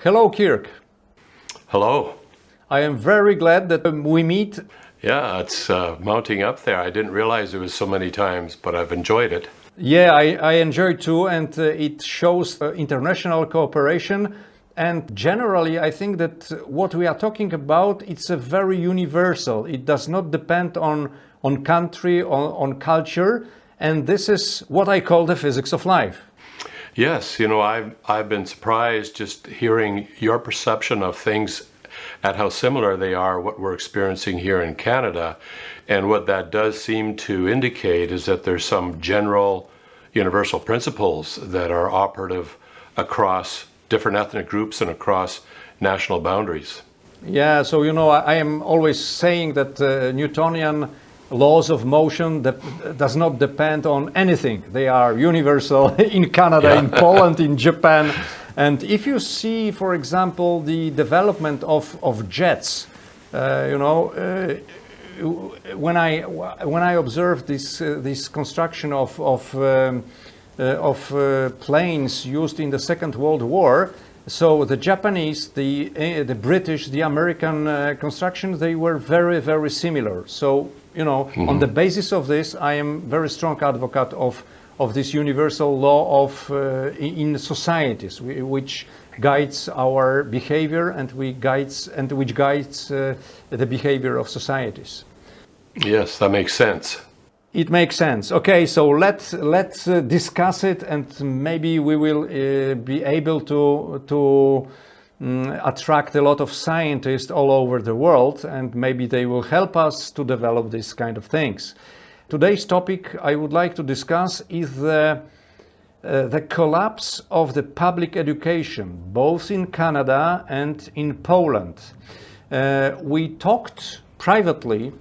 Hello, Kirk. Hello. I am very glad that we meet. Yeah, it's mounting up there. I didn't realize it was so many times, but I've enjoyed it. Yeah, I enjoy too, and it shows international cooperation. And generally, I think that what we are talking about, it's a very universal. It does not depend on country, on culture, and this is what I call the physics of life. Yes, I've been surprised just hearing your perception of things at how similar they are what we're experiencing here in Canada. And what that does seem to indicate is that there's some general universal principles that are operative across different ethnic groups and across national boundaries. Yeah, so I am always saying that Newtonian laws of motion that does not depend on anything. They are universal in Canada, in Poland, in Japan. And if you see, for example, the development of jets, when I observed this construction of planes used in the Second World War, so the Japanese, the British, the American construction, they were very, very similar. So on the basis of this, I am very strong advocate of this universal law of in societies, which guides our behavior and which guides the behavior of societies. Yes, that makes sense. It makes sense. Okay, so let's discuss it, and maybe we will be able to attract a lot of scientists all over the world, and maybe they will help us to develop these kind of things. Today's topic I would like to discuss is the collapse of the public education, both in Canada and in Poland. We talked privately,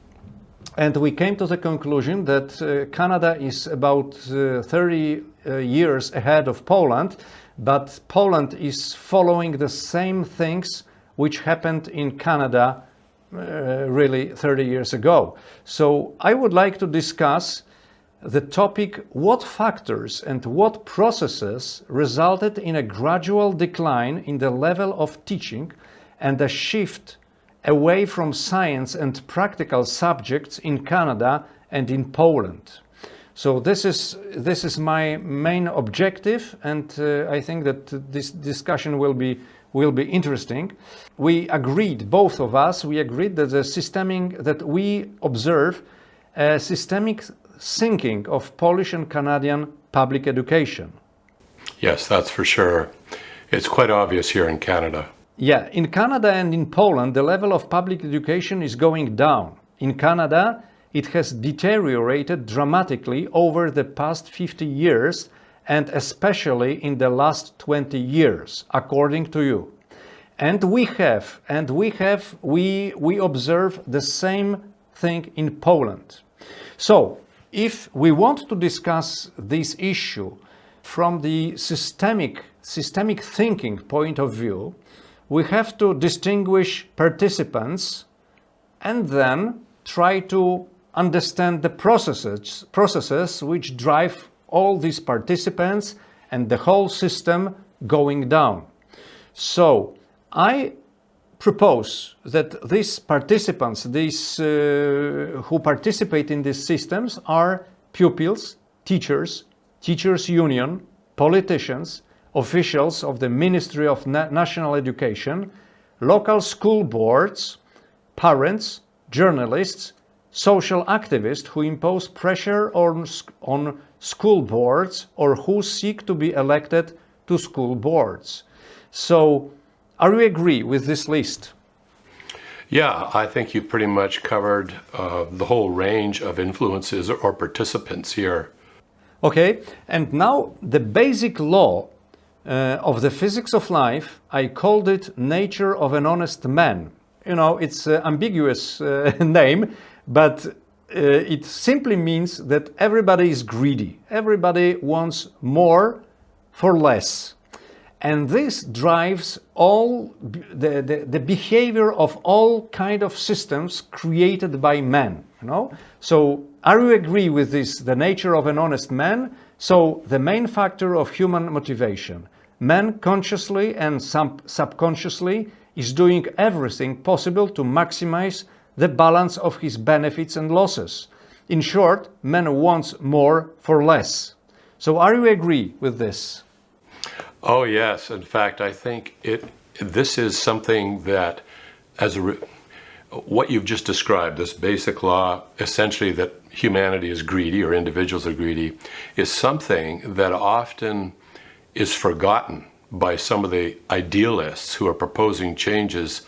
and we came to the conclusion that Canada is about 30 years ahead of Poland, but Poland is following the same things which happened in Canada really 30 years ago. So I would like to discuss the topic: what factors and what processes resulted in a gradual decline in the level of teaching and a shift away from science and practical subjects in Canada and in Poland. So this is my main objective, and I think that this discussion will be interesting. We agreed, both of us, that we observe a systemic sinking of Polish and Canadian public education. Yes, that's for sure. It's quite obvious here in Canada. Yeah, in Canada and in Poland, the level of public education is going down. In Canada, it has deteriorated dramatically over the past 50 years, and especially in the last 20 years, according to you. And we observe the same thing in Poland. So, if we want to discuss this issue from the systemic thinking point of view, we have to distinguish participants and then try to understand the processes which drive all these participants and the whole system going down. So I propose that these participants, who participate in these systems, are pupils, teachers, teachers' union, politicians, officials of the Ministry of National Education, local school boards, parents, journalists, social activists who impose pressure on school boards or who seek to be elected to school boards. So, are you agree with this list? Yeah, I think you pretty much covered the whole range of influences or participants here. Okay, and now the basic law of the physics of life, I called it nature of an honest man. It's an ambiguous name, but it simply means that everybody is greedy. Everybody wants more for less. And this drives all the behavior of all kind of systems created by man. So are you agree with this, the nature of an honest man? So the main factor of human motivation. man consciously and subconsciously is doing everything possible to maximize the balance of his benefits and losses. In short, man wants more for less. So are you agree with this? Oh yes, in fact, I think this is something that, what you've just described, this basic law, essentially that humanity is greedy or individuals are greedy, is something that often is forgotten by some of the idealists who are proposing changes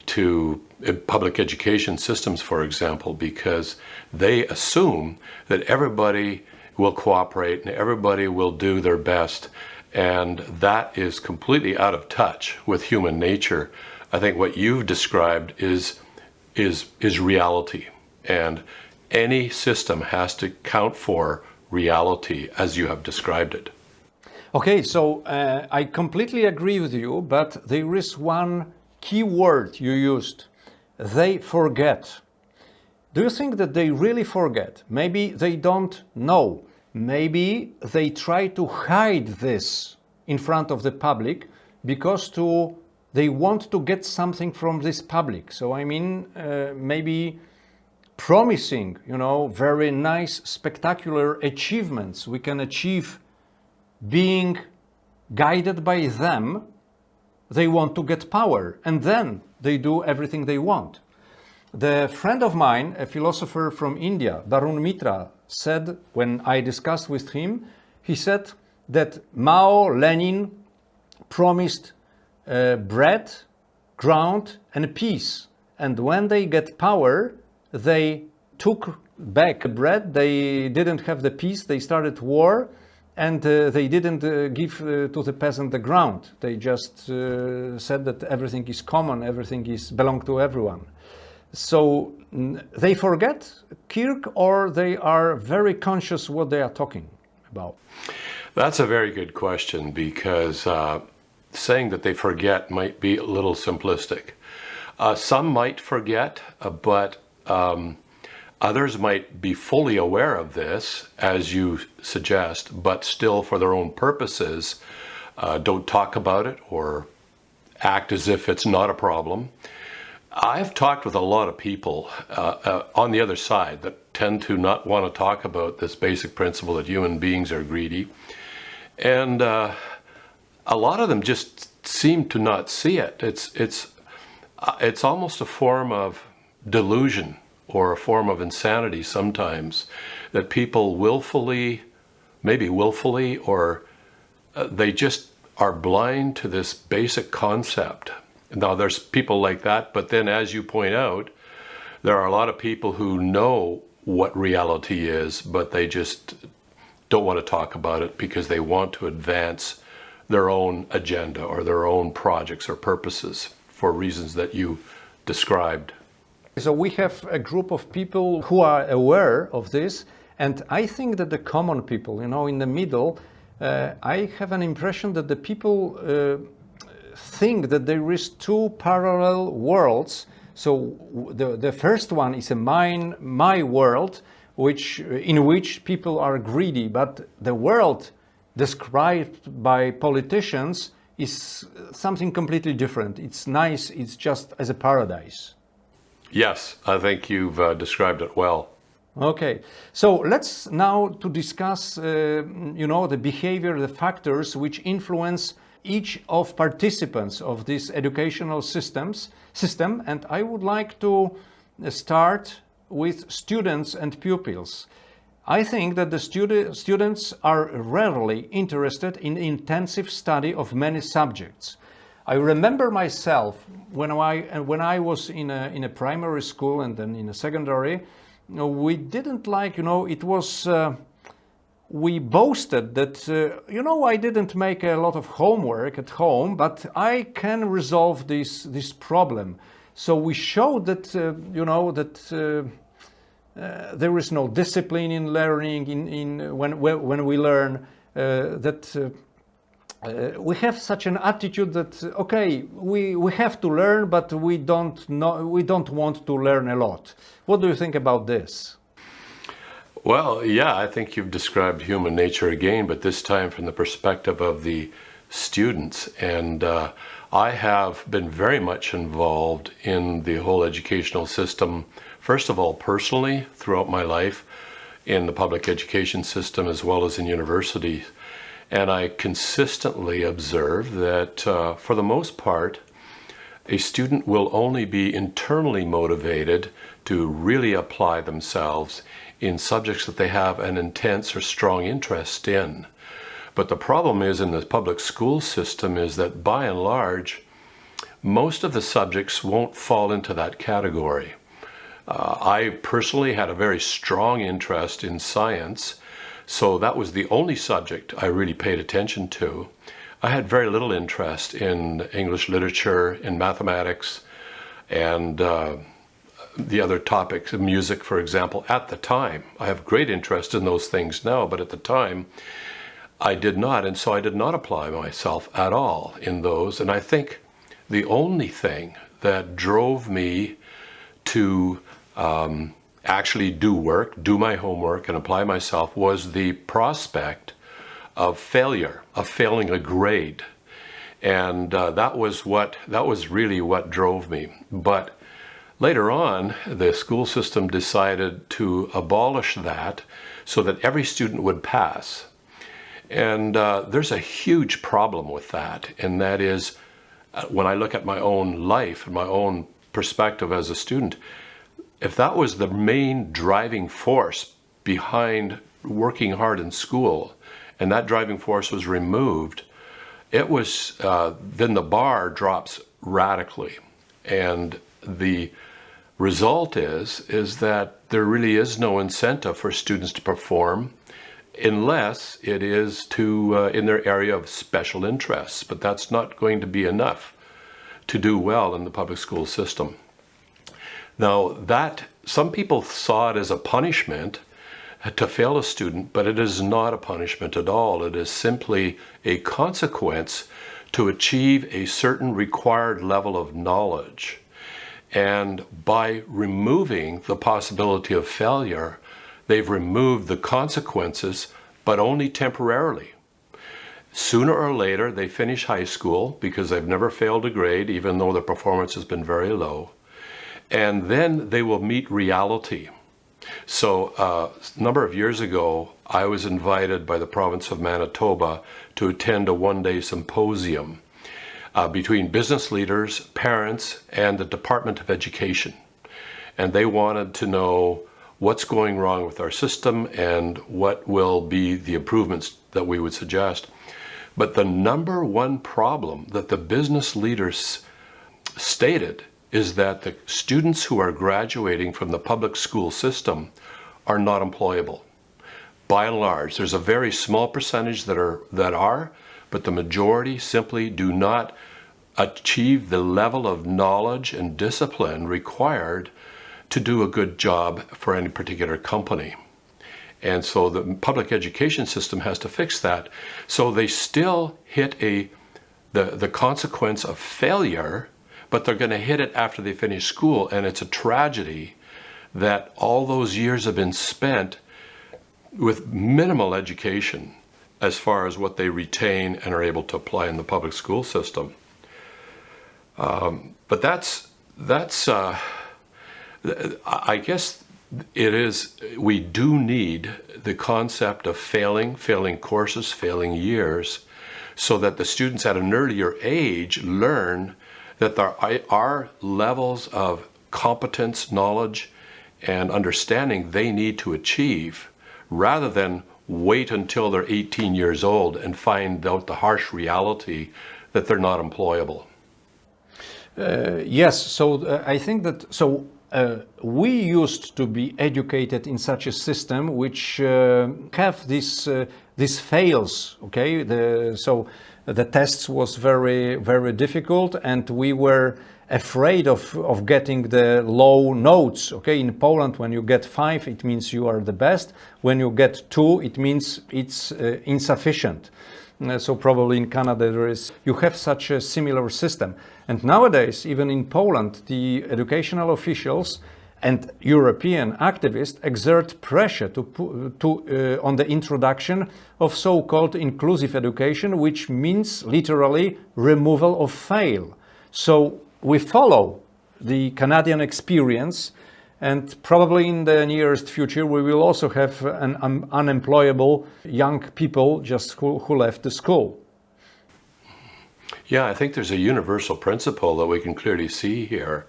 to public education systems, for example, because they assume that everybody will cooperate and everybody will do their best. And that is completely out of touch with human nature. I think what you've described is reality. And any system has to count for reality as you have described it. Okay, so I completely agree with you, but there is one key word you used. They forget. Do you think that they really forget? Maybe they don't know. Maybe they try to hide this in front of the public because they want to get something from this public. So I mean, maybe promising, very nice, spectacular achievements we can achieve being guided by them. They want to get power, and then they do everything they want. The friend of mine, a philosopher from India, Barun Mitra, said, when I discussed with him, he said that Mao, Lenin promised bread, ground, and peace. And when they get power, they took back bread, they didn't have the peace, they started war, and they didn't give to the peasant the ground. They just said that everything is common, everything belongs to everyone. So they forget Kirk, or they are very conscious what they are talking about? That's a very good question, because saying that they forget might be a little simplistic. Some might forget, but others might be fully aware of this, as you suggest, but still for their own purposes don't talk about it or act as if it's not a problem. I've talked with a lot of people on the other side that tend to not want to talk about this basic principle that human beings are greedy. And a lot of them just seem to not see it. It's almost a form of delusion or a form of insanity sometimes, that people maybe willfully, or they just are blind to this basic concept. Now, there's people like that, but then, as you point out, there are a lot of people who know what reality is, but they just don't want to talk about it because they want to advance their own agenda or their own projects or purposes for reasons that you described. So we have a group of people who are aware of this, and I think that the common people, in the middle, I have an impression that the people think that there is two parallel worlds. So the first one is my world, in which people are greedy, but the world described by politicians is something completely different. It's nice, it's just as a paradise. Yes, I think you've described it well. Okay, so let's now to discuss, the behavior, the factors which influence each of participants of this educational system. And I would like to start with students and pupils. I think that the students are rarely interested in intensive study of many subjects. I remember myself when I was in a primary school and then in a secondary, we didn't like, it was, we boasted that, I didn't make a lot of homework at home, but I can resolve this problem. So we showed that, there is no discipline in learning, when we learn, that we have such an attitude that, okay, we have to learn, but we don't want to learn a lot. What do you think about this? Well, yeah, I think you've described human nature again, but this time from the perspective of the students. And I have been very much involved in the whole educational system, first of all, personally, throughout my life, in the public education system as well as in universities. And I consistently observe that for the most part, a student will only be internally motivated to really apply themselves in subjects that they have an intense or strong interest in. But the problem is in the public school system is that by and large, most of the subjects won't fall into that category. I personally had a very strong interest in science, so that was the only subject I really paid attention to. I had very little interest in English literature, in mathematics, and the other topics, music, for example, at the time. I have great interest in those things now, but at the time, I did not, and so I did not apply myself at all in those. And I think the only thing that drove me to actually do my homework and apply myself was the prospect of failure, of failing a grade. And that was really what drove me. But later on, the school system decided to abolish that so that every student would pass. And there's a huge problem with that, and that is when I look at my own life and my own perspective as a student, if that was the main driving force behind working hard in school, and that driving force was removed, it was then the bar drops radically, and the result is that there really is no incentive for students to perform unless it is in their area of special interests. But that's not going to be enough to do well in the public school system. Now, that some people saw it as a punishment to fail a student, but it is not a punishment at all. It is simply a consequence to achieve a certain required level of knowledge. And by removing the possibility of failure, they've removed the consequences, but only temporarily. Sooner or later, they finish high school because they've never failed a grade, even though their performance has been very low. And then they will meet reality. So a number of years ago, I was invited by the province of Manitoba to attend a one-day symposium between business leaders, parents, and the Department of Education. And they wanted to know what's going wrong with our system and what will be the improvements that we would suggest. But the number one problem that the business leaders stated is that the students who are graduating from the public school system are not employable. By and large, there's a very small percentage that are, but the majority simply do not achieve the level of knowledge and discipline required to do a good job for any particular company. And so the public education system has to fix that. So they still hit the consequence of failure, but they're going to hit it after they finish school. And it's a tragedy that all those years have been spent with minimal education as far as what they retain and are able to apply in the public school system. But that's I guess it is, we do need the concept of failing courses, failing years, so that the students at an earlier age learn that there are levels of competence, knowledge, and understanding they need to achieve, rather than wait until they're 18 years old and find out the harsh reality that they're not employable. Yes, so I think that we used to be educated in such a system which have these fails. Okay, so the tests was very difficult, and we were afraid of getting the low notes. Okay, in Poland, when you get 5, it means you are the best. When you get 2, it means it's insufficient. So probably in Canada you have such a similar system. And nowadays, even in Poland, the educational officials and European activists exert pressure on the introduction of so-called inclusive education, which means literally removal of fail. So we follow the Canadian experience, and probably in the nearest future we will also have an unemployable young people just who left the school. Yeah, I think there's a universal principle that we can clearly see here,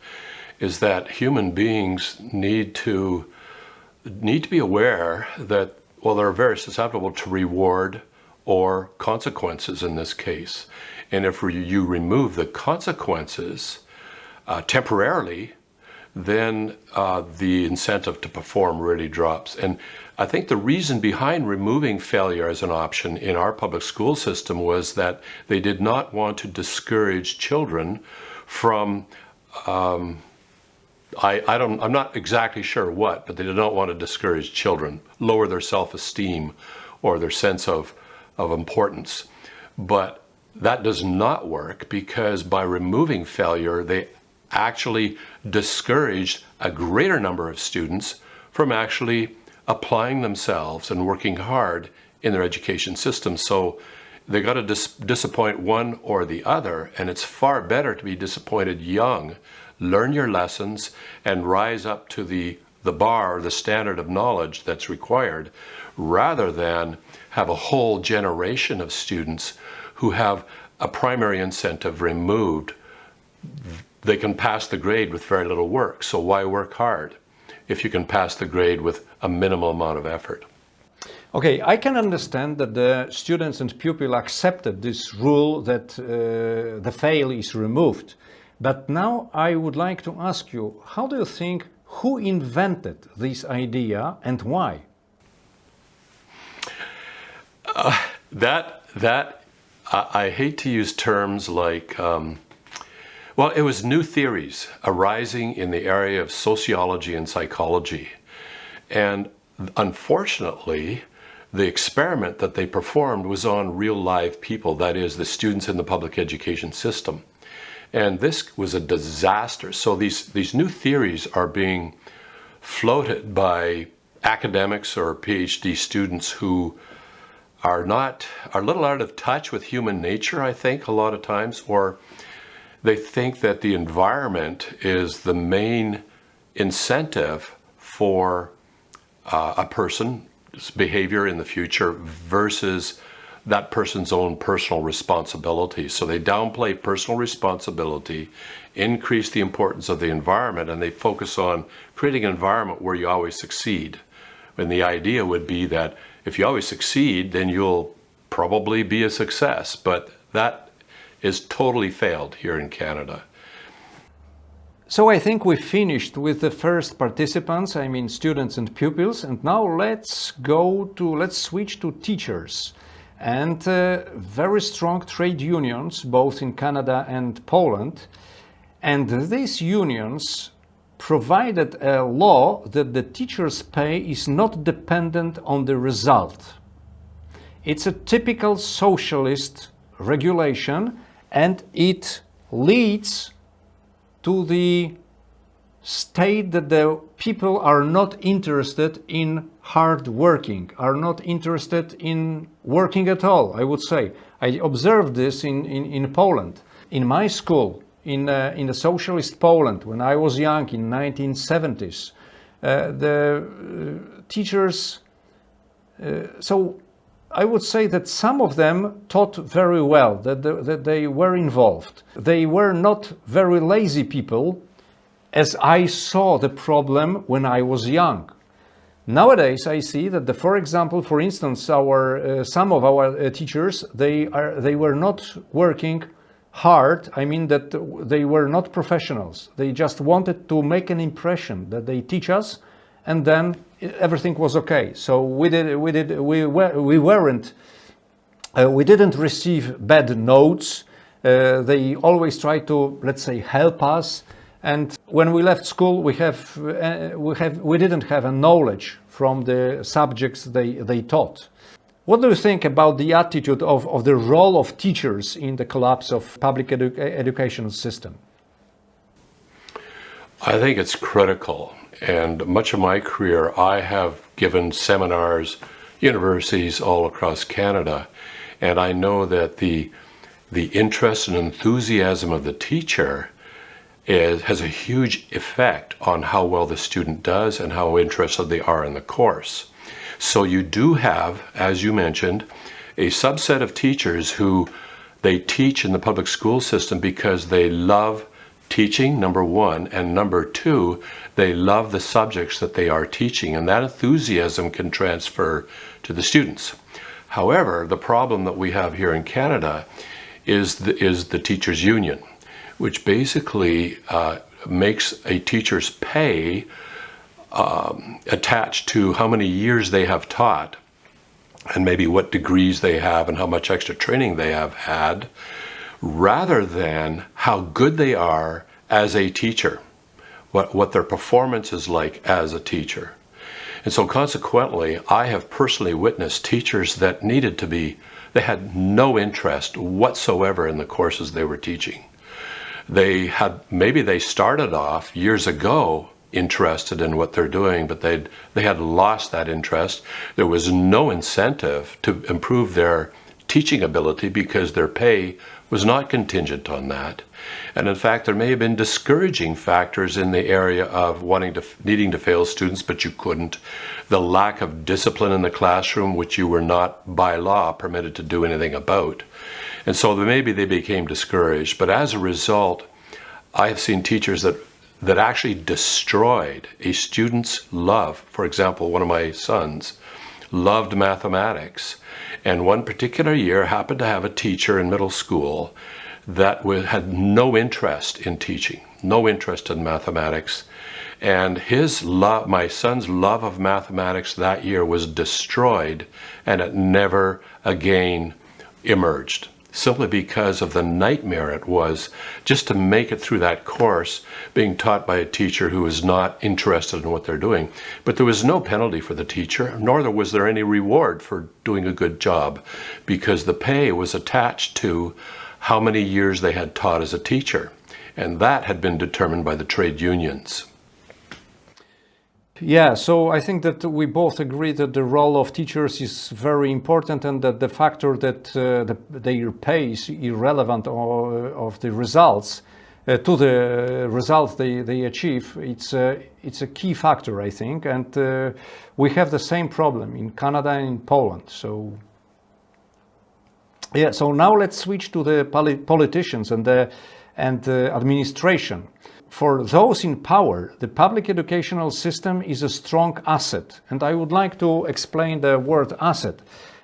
is that human beings need to be aware that, well, they're very susceptible to reward or consequences in this case. And if you remove the consequences temporarily, then the incentive to perform really drops. And I think the reason behind removing failure as an option in our public school system was that they did not want to discourage children from I'm not exactly sure what, but they did not want to discourage children, lower their self-esteem or their sense of importance. But that does not work, because by removing failure, they actually discouraged a greater number of students from actually applying themselves and working hard in their education system. So they got to disappoint one or the other, and it's far better to be disappointed young, learn your lessons, and rise up to the bar, the standard of knowledge that's required, rather than have a whole generation of students who have a primary incentive removed. They can pass the grade with very little work, so why work hard if you can pass the grade with a minimal amount of effort? Okay, I can understand that the students and pupils accepted this rule that the fail is removed. But now I would like to ask you, how do you think, who invented this idea and why? I hate to use terms like, well, it was new theories arising in the area of sociology and psychology. And unfortunately, the experiment that they performed was on real live people, that is, the students in the public education system. And this was a disaster. So these new theories are being floated by academics or PhD students who are a little out of touch with human nature, I think, a lot of times, or they think that the environment is the main incentive for a person's behavior in the future versus that person's own personal responsibility. So they downplay personal responsibility, increase the importance of the environment, and they focus on creating an environment where you always succeed. And the idea would be that if you always succeed, then you'll probably be a success. But that is totally failed here in Canada. So I think we finished with the first participants, I mean students and pupils, and now let's switch to teachers. And very strong trade unions, both in Canada and Poland. And these unions provided a law that the teacher's pay is not dependent on the result. It's a typical socialist regulation, and it leads to the state that the people are not interested in hard working, are not interested in working at all, I would say. I observed this in Poland. In my school, in the socialist Poland, when I was young in 1970s, the teachers, so I would say that some of them taught very well, that they were involved. They were not very lazy people, as I saw the problem when I was young. Nowadays, I see that, for instance, some of our teachers, they were not working hard. I mean that they were not professionals. They just wanted to make an impression that they teach us, and then everything was okay. So we didn't receive bad notes. They always tried to, let's say, help us. And when we left school, we didn't have a knowledge from the subjects they taught. What do you think about the attitude of the role of teachers in the collapse of public education system? I think it's critical. and much of my career I have given seminars, universities all across Canada, and I know that the interest and enthusiasm of the teacher has a huge effect on how well the student does and how interested they are in the course. So you do have, as you mentioned, a subset of teachers who they teach in the public school system because they love teaching, number one, and number two, they love the subjects that they are teaching, and that enthusiasm can transfer to the students. However, the problem that we have here in Canada is the teachers' union, which basically makes a teacher's pay attached to how many years they have taught and maybe what degrees they have and how much extra training they have had, rather than how good they are as a teacher, what their performance is like as a teacher. And so consequently, I have personally witnessed teachers that they had no interest whatsoever in the courses they were teaching. Maybe they started off years ago interested in what they're doing, but they had lost that interest. There was no incentive to improve their teaching ability because their pay was not contingent on that. And in fact, there may have been discouraging factors in the area of needing to fail students, but you couldn't. The lack of discipline in the classroom, which you were not by law permitted to do anything about. And so maybe they became discouraged. But as a result, I have seen teachers that actually destroyed a student's love. For example, one of my sons loved mathematics, and one particular year happened to have a teacher in middle school that had no interest in teaching, no interest in mathematics, and my son's love of mathematics that year was destroyed, and it never again emerged, simply because of the nightmare it was just to make it through that course being taught by a teacher who was not interested in what they're doing. But there was no penalty for the teacher, nor was there any reward for doing a good job, because the pay was attached to how many years they had taught as a teacher, and that had been determined by the trade unions. Yeah, so I think that we both agree that the role of teachers is very important, and that the factor that their pay is irrelevant of the results to the results they achieve. It's a key factor, I think, and we have the same problem in Canada and in Poland. So yeah, so now let's switch to the politicians and the administration. For those in power, the public educational system is a strong asset, and I would like to explain the word asset.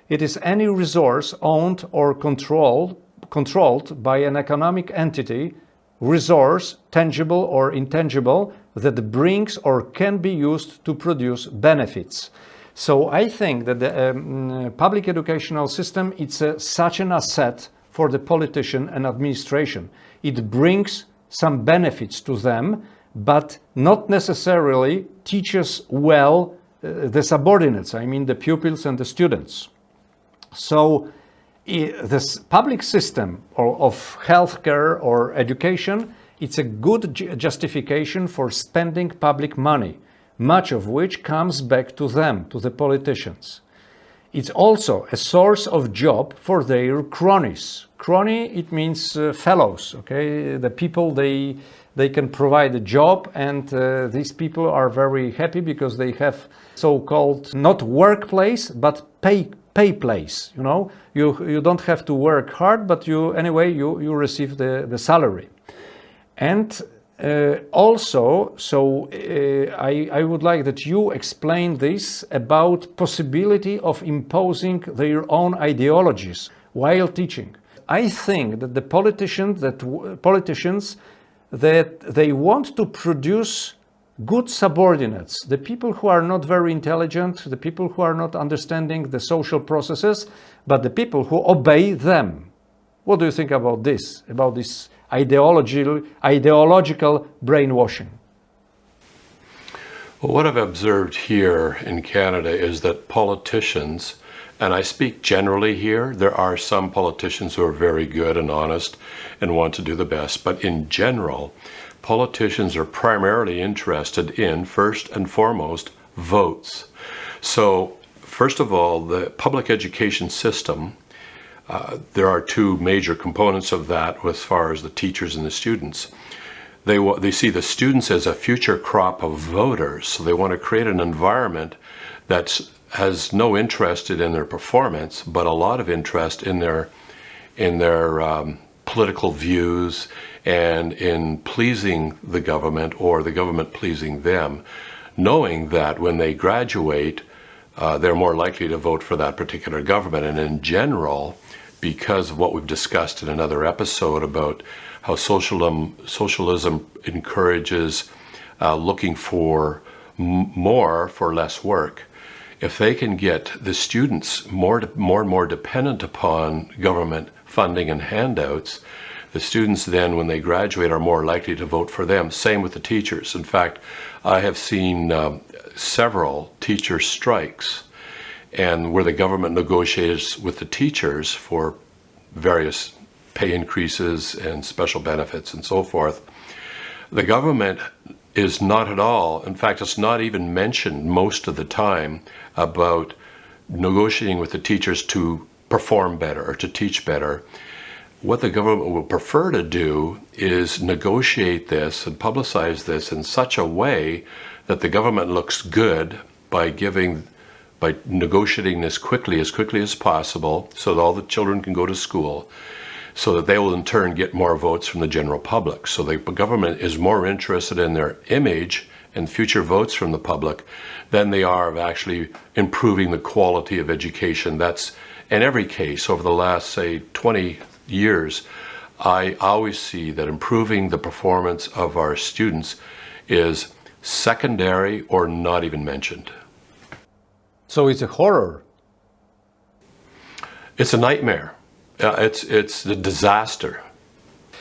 It is any resource owned or controlled by an economic entity, resource, tangible or intangible, that brings or can be used to produce benefits. So I think that the public educational system is such an asset for the politician and administration. It brings some benefits to them, but not necessarily teaches well the subordinates, I mean the pupils and the students. So this public system of healthcare or education, it's a good justification for spending public money, much of which comes back to them, to the politicians. It's also a source of job for their cronies. Crony, it means fellows, okay? The people they can provide a job, and these people are very happy because they have so-called not workplace but pay place. You know, you don't have to work hard, but you receive the salary. And also, so I would like that you explain this about possibility of imposing their own ideologies while teaching. I think that the politicians that they want to produce good subordinates, the people who are not very intelligent, the people who are not understanding the social processes, but the people who obey them. What do you think about this ideological brainwashing? Well, what I've observed here in Canada is that politicians, and I speak generally here, there are some politicians who are very good and honest and want to do the best, but in general, politicians are primarily interested in, first and foremost, votes. So, first of all, the public education system, there are two major components of that as far as the teachers and the students. They see the students as a future crop of voters, so they want to create an environment that has no interest in their performance, but a lot of interest in their political views and in pleasing the government or the government pleasing them, knowing that when they graduate, they're more likely to vote for that particular government. And in general, because of what we've discussed in another episode about how socialism encourages looking for more for less work, if they can get the students more and more dependent upon government funding and handouts, the students then, when they graduate, are more likely to vote for them. Same with the teachers. In fact, I have seen several teacher strikes, and where the government negotiates with the teachers for various pay increases and special benefits and so forth. The government is not at all, in fact, it's not even mentioned most of the time about negotiating with the teachers to perform better or to teach better. What the government would prefer to do is negotiate this and publicize this in such a way that the government looks good by negotiating this quickly as possible so that all the children can go to school, so that they will in turn get more votes from the general public. So the government is more interested in their image and future votes from the public than they are of actually improving the quality of education. That's in every case over the last, say, 20 years. I always see that improving the performance of our students is secondary or not even mentioned. So it's a horror. It's a nightmare. It's a disaster.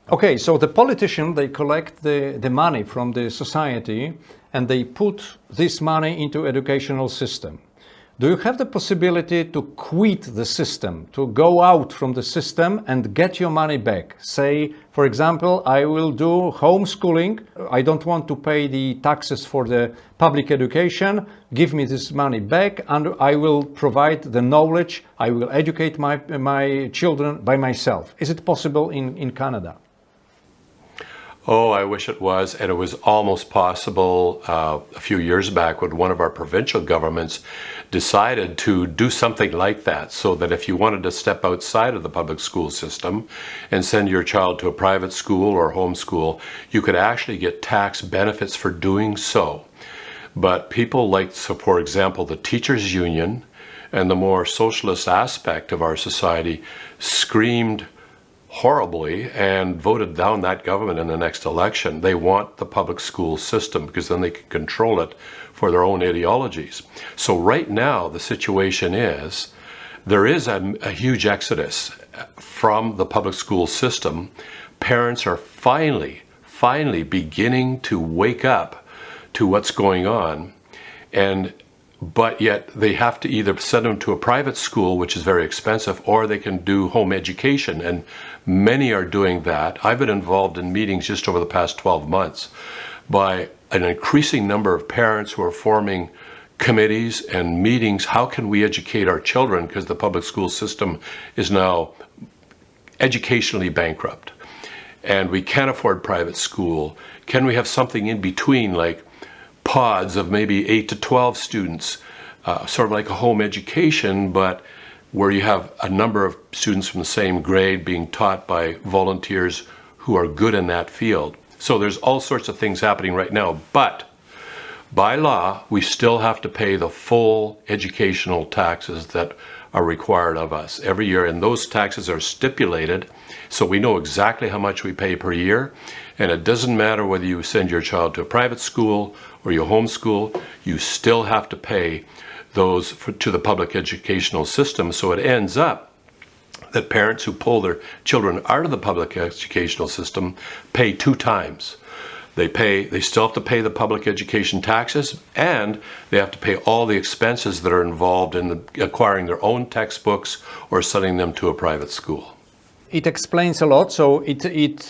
Okay, so the politicians, they collect the money from the society and they put this money into educational system. Do you have the possibility to quit the system, to go out from the system and get your money back? Say, for example, I will do homeschooling. I don't want to pay the taxes for the public education. Give me this money back and I will provide the knowledge. I will educate my children by myself. Is it possible in Canada? Oh, I wish it was, and it was almost possible a few years back when one of our provincial governments decided to do something like that, so that if you wanted to step outside of the public school system and send your child to a private school or homeschool, you could actually get tax benefits for doing so. But people like, so for example, the teachers' union and the more socialist aspect of our society screamed horribly and voted down that government in the next election. They want the public school system because then they can control it for their own ideologies. So right now the situation is there is a huge exodus from the public school system. Parents are finally beginning to wake up to what's going on, but yet they have to either send them to a private school, which is very expensive, or they can do home education, and many are doing that. I've been involved in meetings just over the past 12 months by an increasing number of parents who are forming committees and meetings. How can we educate our children, because the public school system is now educationally bankrupt and we can't afford private school? Can we have something in between, like pods of maybe 8 to 12 students, sort of like a home education, but where you have a number of students from the same grade being taught by volunteers who are good in that field. So there's all sorts of things happening right now, but by law, we still have to pay the full educational taxes that are required of us every year, and those taxes are stipulated, so we know exactly how much we pay per year. And it doesn't matter whether you send your child to a private school or you homeschool, you still have to pay those to the public educational system. So it ends up that parents who pull their children out of the public educational system pay 2 times. They still have to pay the public education taxes, and they have to pay all the expenses that are involved in acquiring their own textbooks or sending them to a private school. It explains a lot. So it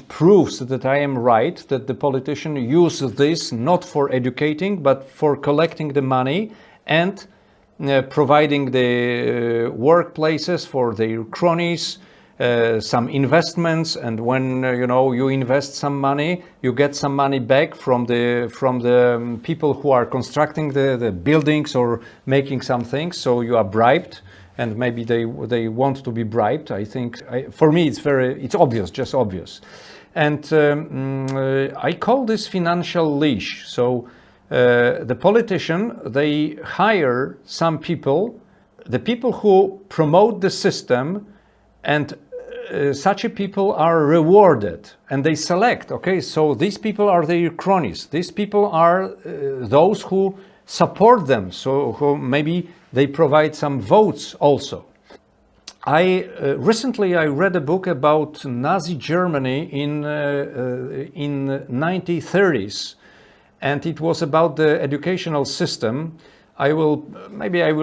proves that I am right, that the politician use this not for educating, but for collecting the money and providing the workplaces for their cronies, some investments, and when you invest some money, you get some money back from the people who are constructing the buildings or making some things. So you are bribed, and maybe they want to be bribed. I think for me it's obvious, just obvious, and I call this financial leash. So the politician, they hire some people, the people who promote the system, and such a people are rewarded, and they select. Okay, so these people are their cronies. These people are those who support them. So who maybe they provide some votes also. Recently I read a book about Nazi Germany in 1930s, and it was about the educational system. I will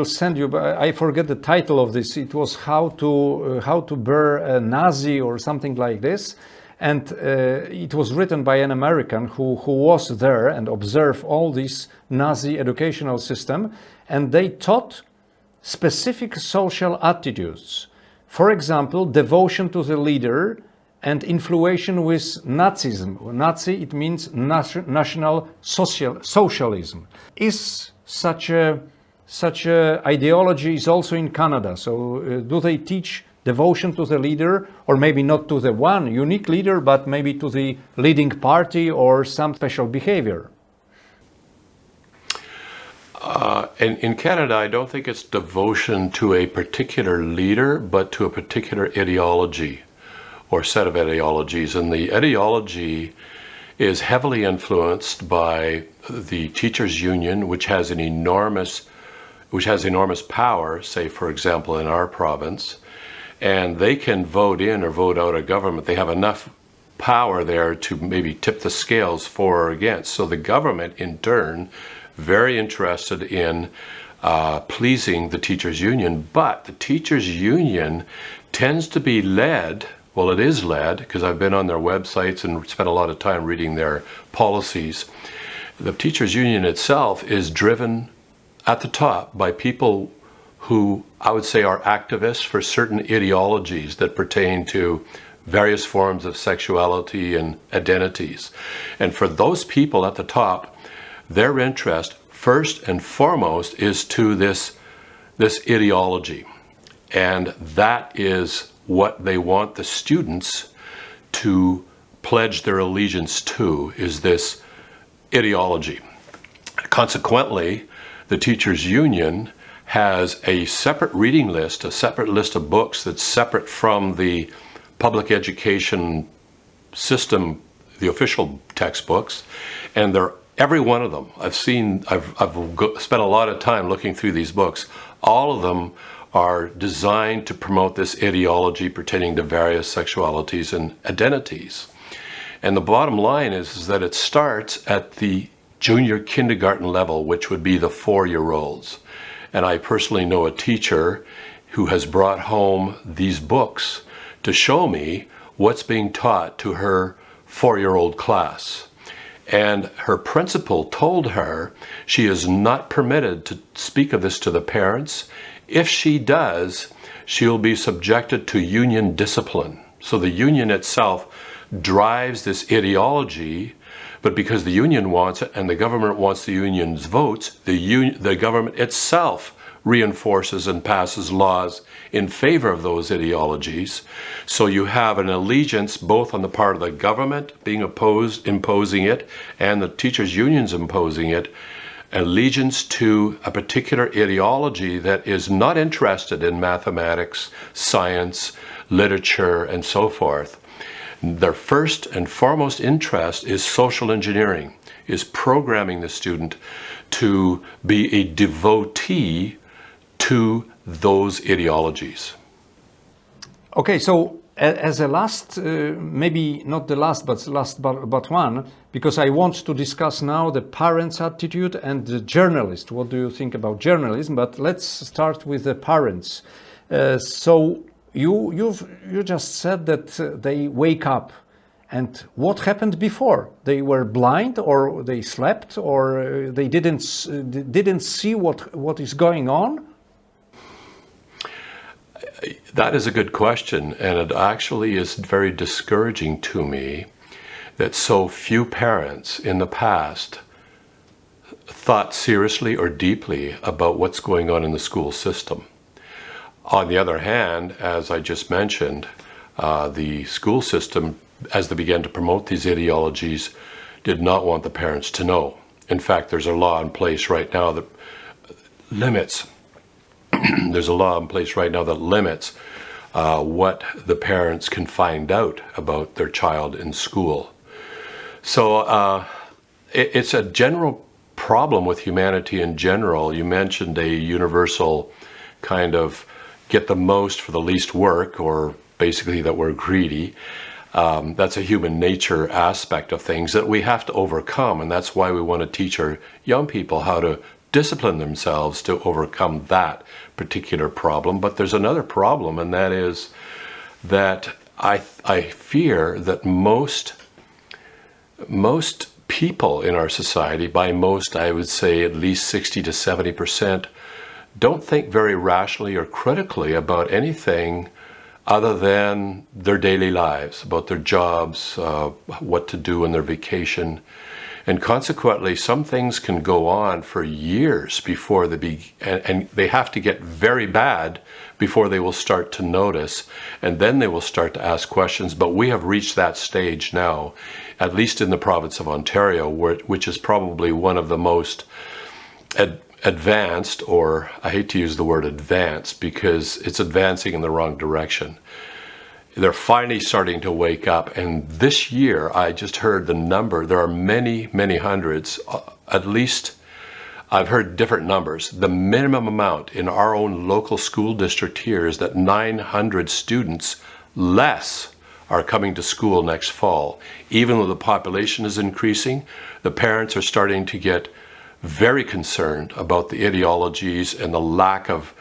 send you, but I forget the title of this. It was how to bear a Nazi or something like this, and it was written by an American who was there and observed all this Nazi educational system, and they taught specific social attitudes. For example, devotion to the leader and influence with Nazism. Nazi, it means national socialism. Is such a ideology is also in Canada. So do they teach devotion to the leader, or maybe not to the one unique leader, but maybe to the leading party or some special behavior? In Canada, I don't think it's devotion to a particular leader, but to a particular ideology or set of ideologies. And the ideology is heavily influenced by the teachers' union, which has enormous power, say, for example, in our province, and they can vote in or vote out a government. They have enough power there to maybe tip the scales for or against. So the government, in turn, very interested in pleasing the teachers' union, but the teachers' union tends to be led, well, it is led, because I've been on their websites and spent a lot of time reading their policies. The teachers' union itself is driven at the top by people who I would say are activists for certain ideologies that pertain to various forms of sexuality and identities. And for those people at the top, their interest, first and foremost, is to this ideology. And that is what they want the students to pledge their allegiance to, is this ideology. Consequently, the teachers' union has a separate reading list, a separate list of books that's separate from the public education system, the official textbooks, and they're every one of them. I've spent a lot of time looking through these books. All of them are designed to promote this ideology pertaining to various sexualities and identities. And the bottom line is that it starts at the junior kindergarten level, which would be the 4-year-olds. And I personally know a teacher who has brought home these books to show me what's being taught to her 4-year-old class. And her principal told her she is not permitted to speak of this to the parents. If she does, she'll be subjected to union discipline. So the union itself drives this ideology, but because the union wants it and the government wants the union's votes, the government itself reinforces and passes laws in favor of those ideologies. So you have an allegiance both on the part of the government imposing it, and the teachers' unions imposing it, allegiance to a particular ideology that is not interested in mathematics, science, literature, and so forth. Their first and foremost interest is social engineering, is programming the student to be a devotee to those ideologies. Okay, so as a last, maybe not the last, but one, because I want to discuss now the parents' attitude and the journalist. What do you think about journalism? But let's start with the parents. So you just said that they wake up, and what happened before? They were blind, or they slept, or they didn't see what is going on? That is a good question, and it actually is very discouraging to me that so few parents in the past thought seriously or deeply about what's going on in the school system. On the other hand, as I just mentioned, the school system, as they began to promote these ideologies, did not want the parents to know. In fact, there's a law in place right now that limits what the parents can find out about their child in school. So it's a general problem with humanity in general. You mentioned a universal kind of get the most for the least work, or basically that we're greedy. That's a human nature aspect of things that we have to overcome, and that's why we want to teach our young people how to discipline themselves to overcome that particular problem. But there's another problem, and that is that I fear that most people in our society, by most I would say at least 60 to 70%, don't think very rationally or critically about anything other than their daily lives, about their jobs, what to do on their vacation. And consequently, some things can go on for years before and they have to get very bad before they will start to notice, and then they will start to ask questions. But we have reached that stage now, at least in the province of Ontario, which is probably one of the most advanced, or I hate to use the word advanced because it's advancing in the wrong direction. They're finally starting to wake up, and this year I just heard the number. There are many, many hundreds, at least I've heard different numbers. The minimum amount in our own local school district here is that 900 students less are coming to school next fall. Even though the population is increasing, the parents are starting to get very concerned about the ideologies and the lack of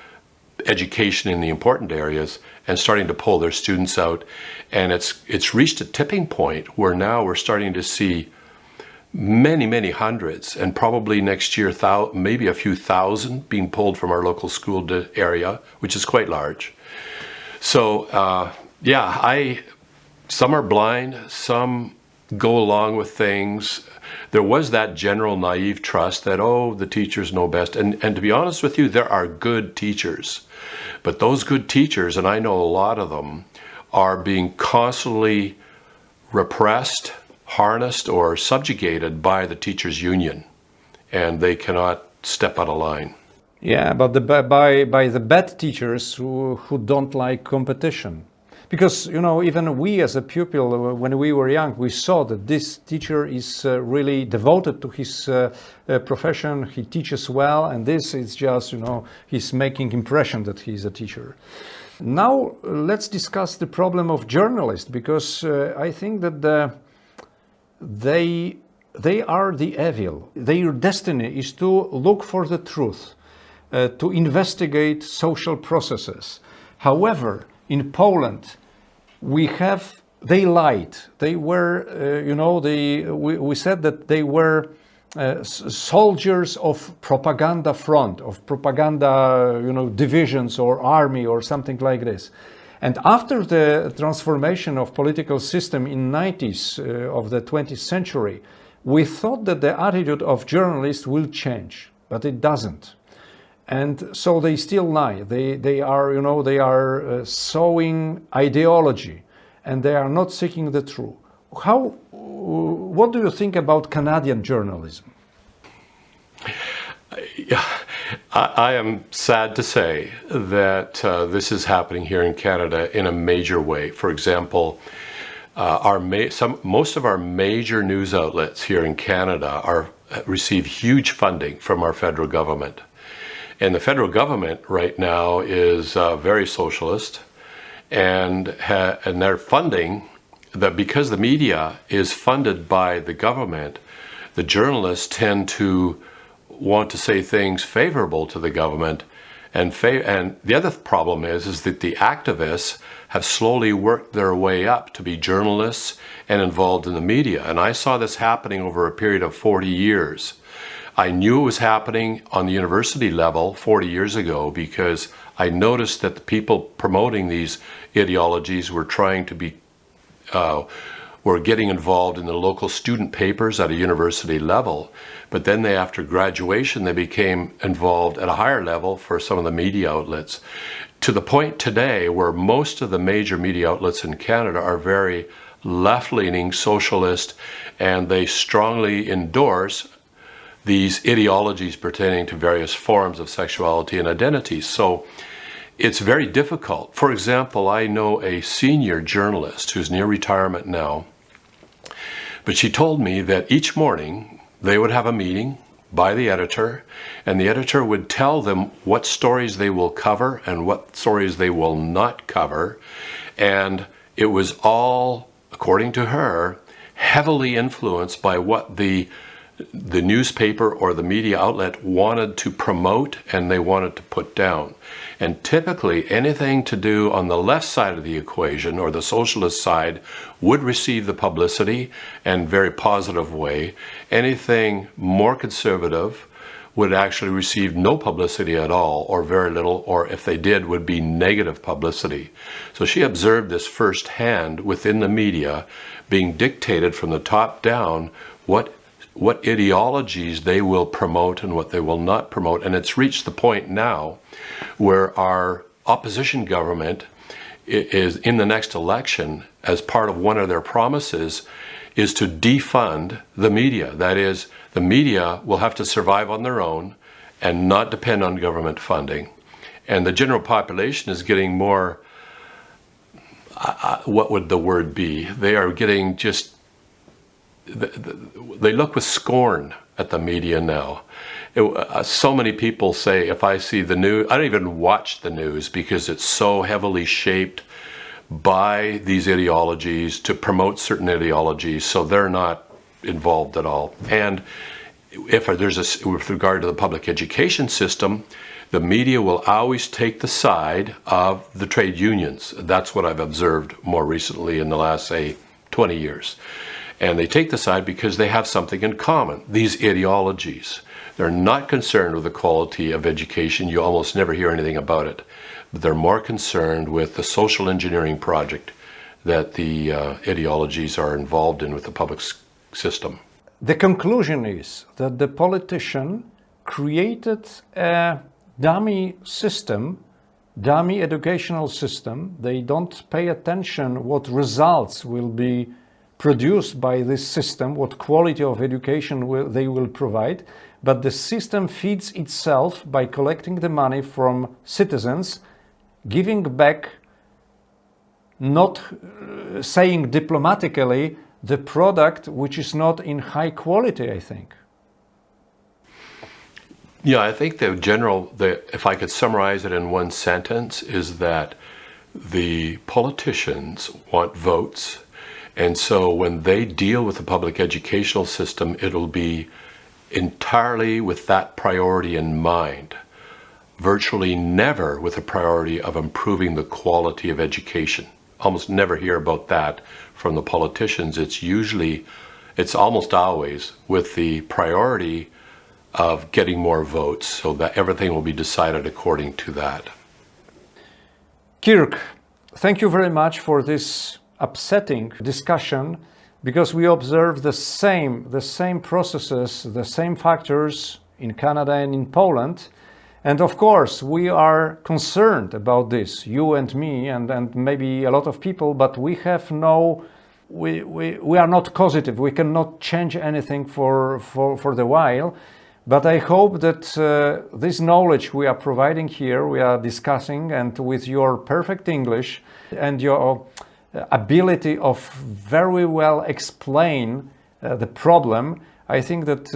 education in the important areas, and starting to pull their students out. And it's reached a tipping point where now we're starting to see many, many hundreds, and probably next year maybe a few thousand being pulled from our local school area, which is quite large. So some are blind, some go along with things. There was that general naive trust that, oh, the teachers know best. And to be honest with you, there are good teachers. But those good teachers, and I know a lot of them, are being constantly repressed, harnessed, or subjugated by the teachers' union. And they cannot step out of line. Yeah, but by the bad teachers who don't like competition. Because, even we as a pupil, when we were young, we saw that this teacher is really devoted to his profession. He teaches well, and this is just, he's making impression that he's a teacher. Now, let's discuss the problem of journalists, because I think that they are the evil. Their destiny is to look for the truth, to investigate social processes. However, in Poland, they lied. They were, we said that they were soldiers of propaganda front, of propaganda, divisions or army or something like this. And after the transformation of political system in 90s of the 20th century, we thought that the attitude of journalists will change, but it doesn't. And so they still lie. They are sowing ideology, and they are not seeking the truth. What do you think about Canadian journalism? Yeah, I am sad to say that this is happening here in Canada in a major way. For example, most of our major news outlets here in Canada receive huge funding from our federal government. And the federal government right now is very socialist, and their funding, that because the media is funded by the government, the journalists tend to want to say things favorable to the government And the other problem is that the activists have slowly worked their way up to be journalists and involved in the media. And I saw this happening over a period of 40 years. I knew it was happening on the university level 40 years ago because I noticed that the people promoting these ideologies were trying to be, were getting involved in the local student papers at a university level. But then they, after graduation, they became involved at a higher level for some of the media outlets, to the point today where most of the major media outlets in Canada are very left-leaning, socialist, and they strongly endorse these ideologies pertaining to various forms of sexuality and identity. So it's very difficult. For example, I know a senior journalist who's near retirement now, but she told me that each morning they would have a meeting by the editor, and the editor would tell them what stories they will cover and what stories they will not cover. And it was all, according to her, heavily influenced by what the newspaper or the media outlet wanted to promote and they wanted to put down. And typically anything to do on the left side of the equation or the socialist side would receive the publicity in a very positive way. Anything more conservative would actually receive no publicity at all, or very little, or if they did, would be negative publicity. So she observed this firsthand within the media, being dictated from the top down what ideologies they will promote and what they will not promote. And it's reached the point now where our opposition government is, in the next election, as part of one of their promises, is to defund the media. That is, the media will have to survive on their own and not depend on government funding. And the general population is getting more, what would the word be? They are getting just, they look with scorn at the media now. So many people say, if I see the news, I don't even watch the news because it's so heavily shaped by these ideologies to promote certain ideologies, so they're not involved at all. And if there's with regard to the public education system, the media will always take the side of the trade unions. That's what I've observed more recently in the last, say, 20 years. And they take the side because they have something in common, these ideologies. They're not concerned with the quality of education. You almost never hear anything about it. But they're more concerned with the social engineering project that the ideologies are involved in with the public system. The conclusion is that the politician created a dummy system, dummy educational system. They don't pay attention what results will be produced by this system, what quality of education they will provide, but the system feeds itself by collecting the money from citizens, giving back, not saying diplomatically, the product which is not in high quality, I think. Yeah, I think if I could summarize it in one sentence, is that the politicians want votes. And so when they deal with the public educational system, it'll be entirely with that priority in mind. Virtually never with a priority of improving the quality of education. Almost never hear about that from the politicians. It's almost always with the priority of getting more votes, so that everything will be decided according to that. Kirk, thank you very much for this upsetting discussion, because we observe the same processes, the same factors in Canada and in Poland. And of course, we are concerned about this, you and me, and maybe a lot of people, but we have we are not causative. We cannot change anything for the while. But I hope that this knowledge we are providing here, we are discussing, and with your perfect English and your ability of very well explain the problem, I think that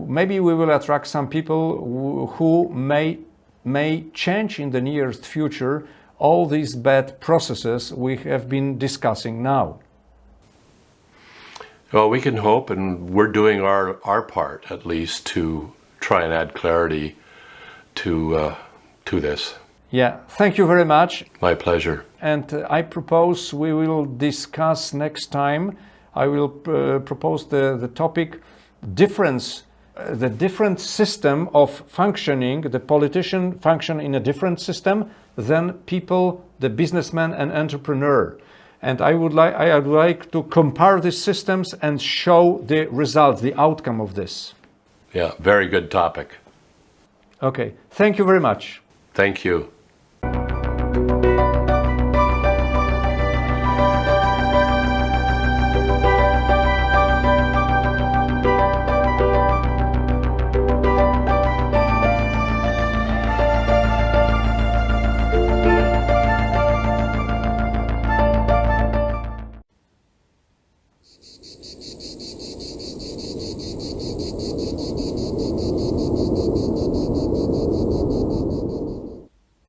maybe we will attract some people who may change in the nearest future all these bad processes we have been discussing now. Well, we can hope, and we're doing our part, at least, to try and add clarity to to this. Yeah, thank you very much. My pleasure. And I propose we will discuss next time. I will propose the topic difference, the different system of functioning. The politician function in a different system than people, the businessman and entrepreneur. And I would like to compare these systems and show the results, the outcome of this. Yeah, very good topic. Okay, thank you very much. Thank you.